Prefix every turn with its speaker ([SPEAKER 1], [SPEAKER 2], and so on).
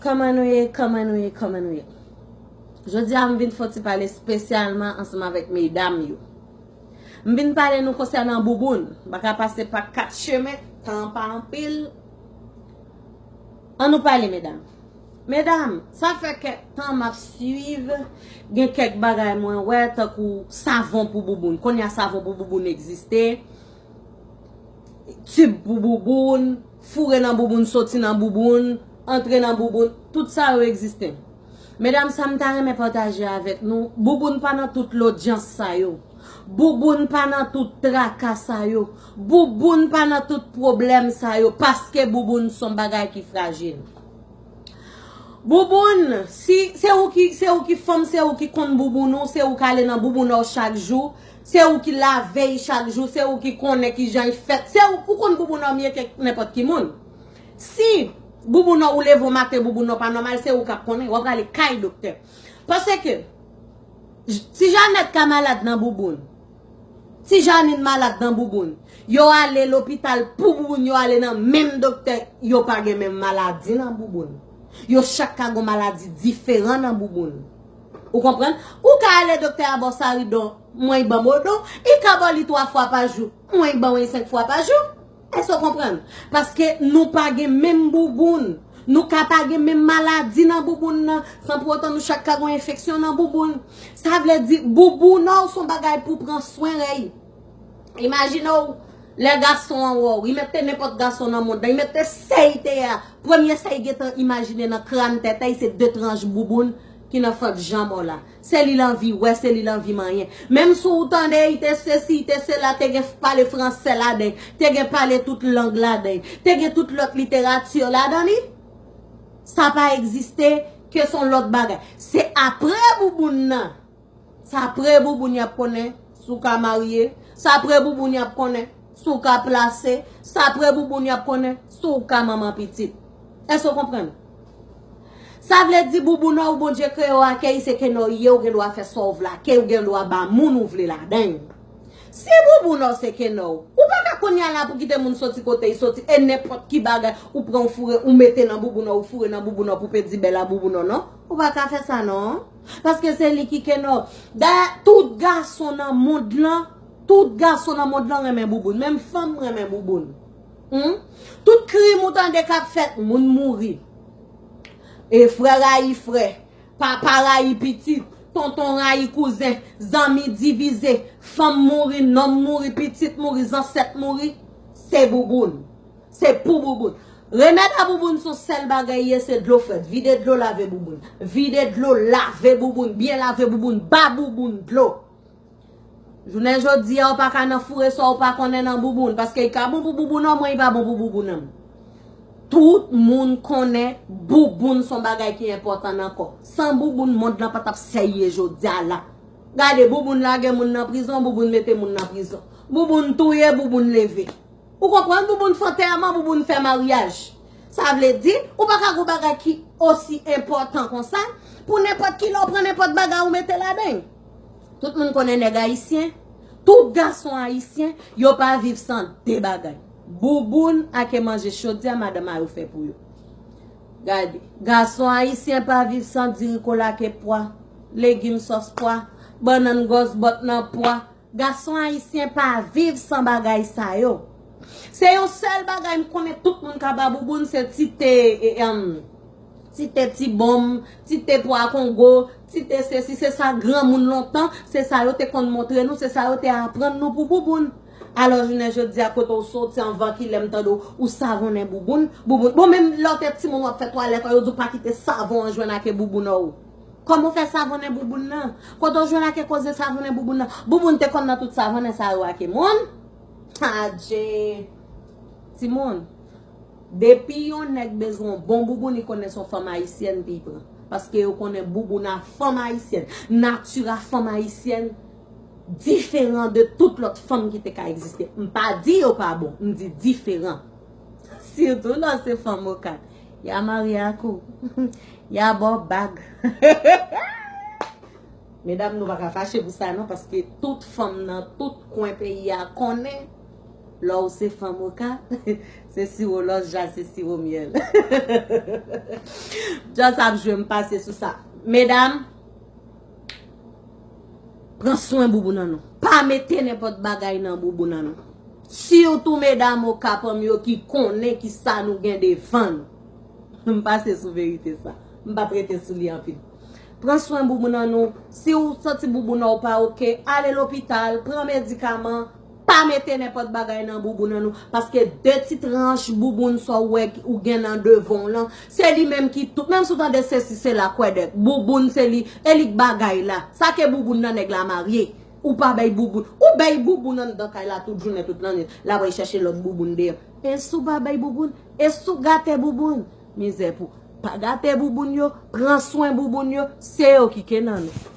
[SPEAKER 1] Comment nous y. Je dis à m'vin faut parler spécialement ensemble avec mesdames yo. M'vin parler nous concernant bouboune, baka passer par 4 chemins, temps pas en pile. On nous parle mesdames. Mesdames, ça fait que temps m'a suivre, gen quelques bagages moins ouais tant que savon pour bouboune. Qu'on y a savon pour bouboune exister. Tube pour bouboune, fourrer dans bouboune, sortir dans bouboune, entrer dans bouboune, tout ça existe. Mesdames, ça me t'a partager avec nous. Bouboune pas dans toute l'audience ça yo. Bouboune pas dans tout tracas ça yo. Bouboune pas dans tout problème ça yo parce que bouboune son bagay qui fragile. Bouboune, si c'est où qui femme, c'est où qui compte bouboune, c'est où qui aller dans bouboune chaque jour. C'est où qui la veille chaque jour, c'est où qui connaît qui j'en fait, c'est où qu'on bouboune mieux que n'importe qui monde. Si bouboune ou lève au matin bouboune pas normal, c'est où qui connaît, on va aller caille docteur. Parce que si Jeannette ka malade dans bouboune, si Jeannette malade dans bouboune, yo aller l'hôpital pour bouboune, yo aller dans même docteur, yo pas gen même maladie dans bouboune. Yo chaque cas maladie différent dans bouboune. Vous comprenez? Ou ka aller docteur à Bossarido, moi il ban modo, il ka boli 3 fois par jour, moi il ban 5 fois par jour. Est-ce que vous comprenez? Parce que nous pas même bouboune, nous ka pas même maladie dans bouboune, sans pour autant nous chaque cas infection dans bouboune. Ça veut dire bouboune non son bagay pour prendre soin rey. Imaginez les garçons en haut, ils mettent n'importe garçon dans le monde, ils mettent 6 théâtre. Premier 6 imaginez dans crâne tête, c'est 2 tranches bouboune qui n'a fait jamais là. C'est l'envie, ouais, c'est l'envie moyen. Même si vous entendez, il te ceci, il te cela, tu parler français là-dedans, tu parler toute langue là-dedans, tu toute l'autre littérature là-dedans, ça pas existé que son l'autre bagage. C'est après bouboune nan. C'est après bouboune y a connaît, sou ka marié, c'est après bouboune y a connaît, sou ka placé, c'est après bouboune y a connaît, sou ka maman petite. Est-ce que vous comprenez? Ça veut dire bouboune ou bon Dieu créé ou akay c'est que no yo gen doit faire sauve là, que ou gen doit ba moun ouvre la den. Si bouboune c'est que no, ou pas ka konya là pour quitter moun sorti côté, sorti et n'importe qui bagay ou prend fourre ou mette dans bouboune ou fourre dans bouboune pour petit belle bouboune non. Ou pas ka faire ça non? Parce que c'est lui qui que no. Da tout garçon dans monde là, tout garçon dans monde là remen bouboune, même femme remen bouboune. Tout crime ou tant de cap fait moun mouri. Et frère aïe frère, papa aïe petit, tonton aïe cousin, zami divisé, femme mourir, nom mourir, petite mourir, ancêtre mourir, c'est bouboune. C'est pour bouboune. Remettre à bouboune son sel bagaille, c'est de l'eau faite. Vide de l'eau, laver bouboune. Vide de l'eau, laver bouboune. Bien laver bouboune, bas bouboune de l'eau. Je ne dis pas qu'on n'a pas fourré ça ou pas qu'on est dans bouboune. Parce que quand bon bouboune, moi, il va bon bouboune. Tout le monde connaît bouboune son bagay qui est important encore. Sans bouboune, monde n'a pas tap seye jodi là. Regardez bouboune la gen moun nan prison, bouboune mette moun nan prison. Bouboune touye, bouboune levé. Vous comprenez bouboune fantaiement, bouboune fait mariage. Ça veut dire ou pas ka go bagay qui aussi important comme ça pour n'importe qui l'on prend n'importe bagay ou mette la dedans. Tout le monde connaît les haïtiens. Tout garçon haïtien, yo pas vivre sans des bagay. Bouboune a ke manger chaudia madame a fait pour yo. Regardez, garçon haïtien pas vivre sans dire cola ke pois, légumes sauce pois, banane gosse bot nan pois. Garçon haïtien pas vivre sans bagay sa yo. C'est un seul bagay me connaît tout le monde ka ba bouboune c'est ti bombe, ti te pois Congo, ti te ceci c'est ça grand monde longtemps, c'est ça yo te kon montrer nous, c'est ça yo te apprendre nous pour bouboune. Alors je dis à côté au sorti en vent qui l'aime tando ou savon et bouboune. Bon même l'autre petit moment fait toilette yo dit pas quitter savon en joindre avec bouboune ou. Comment faire savon et bouboune là? Quand on joindre avec cause savon et bouboune là, bouboune te connaît tout savon et ça avec mon. Adje. Simone. Depuis on a besoin bon bouboune il connaît son femme haïtienne libre parce que on connaît bouboune femme haïtienne, nature femme haïtienne. Différent de toute l'autre femme qui t'a existé. Je ne pas dire pas bon, je dis différent. Surtout dans ces femmes au cadre. Il y a Mariakou, il y a Bob Bag. Mesdames, nous ne pouvons pas fâcher pour ça, non, parce que toute femme dans tout coin pays connaît Là où c'est femme au cas, c'est sirop l'os, c'est sirop miel. Just je vais me passer sur ça. Mesdames, prends soin boubou nan. Pas mettre n'importe bagaille dans boubou nan. Surtout mesdames au cas yo qui connaît qui ça nous gain devant. Me passer sur vérité ça. Me pas prêter sous li en pile. Prends soin boubou nan nou. Si ou senti boubou nan ou pas OK, allez l'hôpital, prends médicaments. Pas mettre n'importe bagaille dans boubou nan nou parce que deux petites tranches boubou so ouais ou gen dans devant là c'est lui même qui tout même souvent de ceci c'est la quoi de boubou c'est lui elik bagaille là ça que boubou nan nèg la marié ou pas bay boubou ou bay boubou nan dans kay la toute journée toute l'année là va chercher l'autre boubou derrière et sou pas bay boubou et sou gâter boubou misère pour pas gâter boubou yo prends soin boubou yo c'est eux qui kenan nous